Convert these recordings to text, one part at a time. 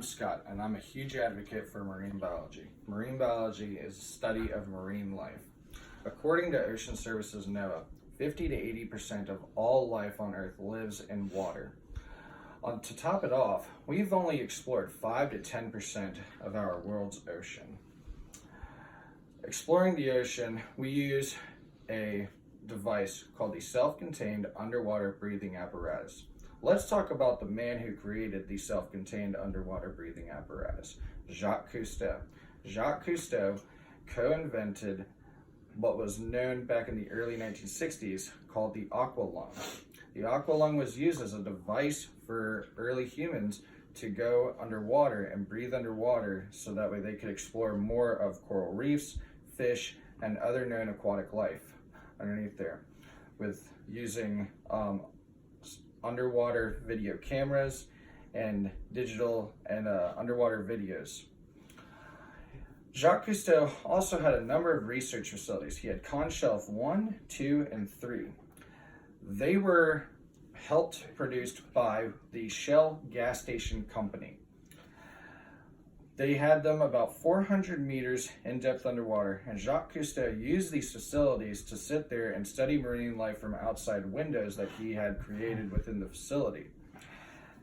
Scott, and I'm a huge advocate for marine biology. Marine biology is the study of marine life. According to Ocean Services NOAA, 50 to 80% of all life on Earth lives in water. To top it off, we've only explored 5 to 10% of our world's ocean. Exploring the ocean, we use a device called the Self-Contained Underwater Breathing Apparatus. Let's talk about the man who created the self-contained underwater breathing apparatus, Jacques Cousteau. Jacques Cousteau co-invented what was known back in the early 1960s called the aqualung. The aqualung was used as a device for early humans to go underwater and breathe underwater so that way they could explore more of coral reefs, fish, and other known aquatic life underneath there with using underwater video cameras and digital and underwater videos. Jacques Cousteau also had a number of research facilities. He had Conshelf 1, 2, and 3. They were helped produced by the Shell gas station company. They had them about 400 meters in depth underwater, and Jacques Cousteau used these facilities to sit there and study marine life from outside windows that he had created within the facility.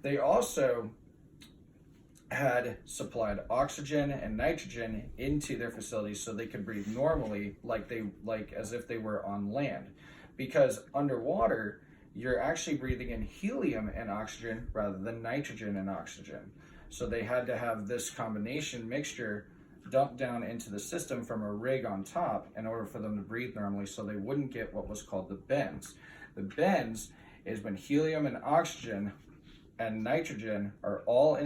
They also had supplied oxygen and nitrogen into their facilities so they could breathe normally like as if they were on land. Because underwater, you're actually breathing in helium and oxygen rather than nitrogen and oxygen. So they had to have this combination mixture dumped down into the system from a rig on top in order for them to breathe normally so they wouldn't get what was called the bends. The bends is when helium and oxygen and nitrogen are all go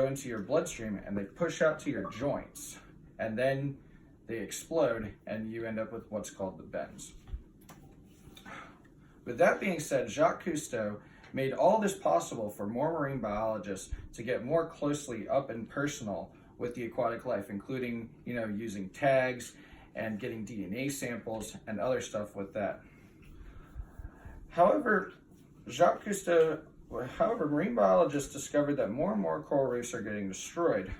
into your bloodstream and they push out to your joints. And then they explode and you end up with what's called the bends. With that being said, Jacques Cousteau made all this possible for more marine biologists to get more closely up and personal with the aquatic life, including, using tags and getting DNA samples and other stuff with that. However, marine biologists discovered that more and more coral reefs are getting destroyed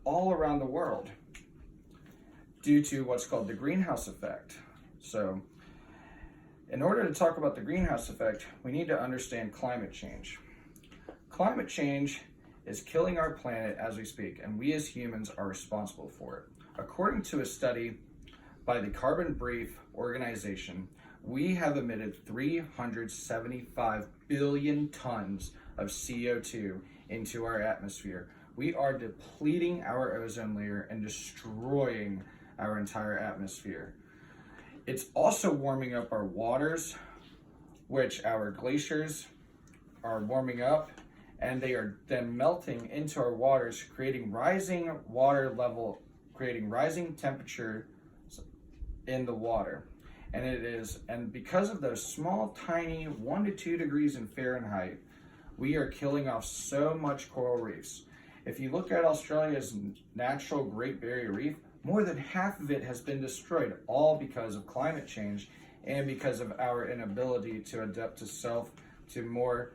all around the world due to what's called the greenhouse effect. So, in order to talk about the greenhouse effect, we need to understand climate change. Climate change is killing our planet as we speak, and we as humans are responsible for it. According to a study by the Carbon Brief organization, we have emitted 375 billion tons of CO2 into our atmosphere. We are depleting our ozone layer and destroying our entire atmosphere. It's also warming up our waters, which our glaciers are warming up, and they are then melting into our waters, creating rising water level, creating rising temperature in the water. And because of those small, tiny 1 to 2 degrees in Fahrenheit, we are killing off so much coral reefs. If you look at Australia's natural Great Barrier Reef, more than half of it has been destroyed, all because of climate change and because of our inability to adapt to more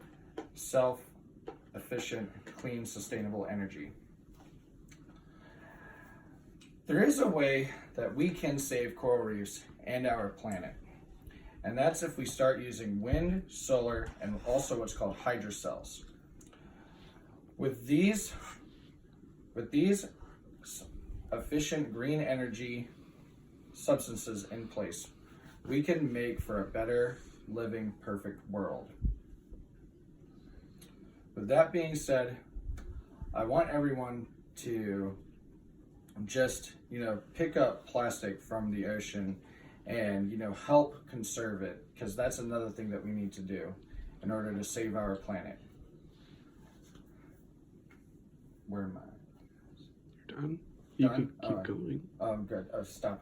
self-efficient, clean, sustainable energy. There is a way that we can save coral reefs and our planet, and that's if we start using wind, solar, and also what's called hydrocells. With these efficient green energy substances in place, we can make for a better living, perfect world. With that being said, I want everyone to just, pick up plastic from the ocean and, help conserve it, because that's another thing that we need to do in order to save our planet. Where am I? You're done? You can keep going. Good. Stop it.